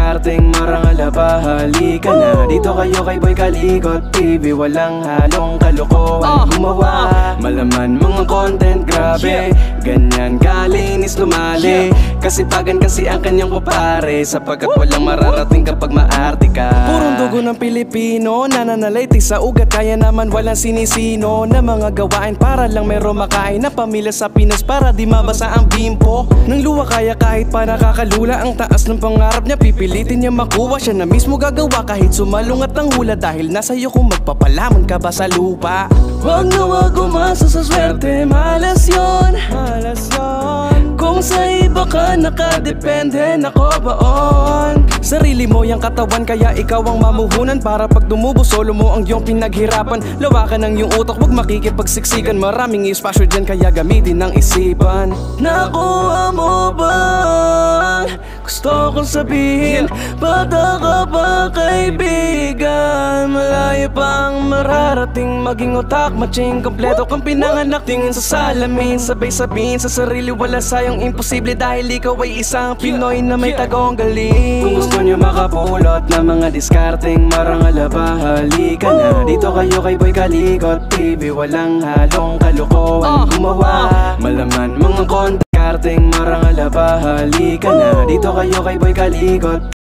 diskarteng marangalaba, halika na dito kayo kay Boy Kalikot TV. Walang halong kalokohan gumawa, malaman mga content grabe, ganyan kalinis lumali. Kasipagan kasi ang kanyang kupare, sapagkat walang mararating kapag maarte ka. Purong dugo ng Pilipino, nananalayti sa ugat, kaya naman walang sinisino na mga gawain para lang meron makain na pamilya sa Pinas, para di mabasa ang bimpo ng luwa. Kaya kahit pa nakakalula ang taas ng pangarap niya, pipilitin niya makuha, siya na mismo gagawa kahit sumalungat ang hula. Dahil nasa iyo kung magpapalaman ka ba sa lupa. Wag na wag umasa sa swerte, malas yun, malas yun. Kung sa iba ka nakadepende, nako baon sarili mo yung katawan, kaya ikaw ang mamuhunan. Para pag dumubo, solo mo ang iyong pinaghirapan. Lawakan ang iyong utak, wag makikipagsiksikan. Maraming espasyo dyan, kaya gamitin ang isipan. Nakuha mo ba? Gusto kong sabihin, bata ka ba kaibigan? Malayo pang mararating, maging utak matching kompleto kang pinanganak. Tingin sa salamin, sabay sabihin sa sarili, wala sayang imposible. Dahil ikaw ay isang Pinoy na may tagong galing. Kung gusto nyo makapulot ng mga diskarteng marangalaba, halika na dito kayo kay Boy Kalikot TV. Walang halong kalokohan gumawa, malaman mga content diskarteng marangalaba, halika na dito kayo kay Boy Kalikot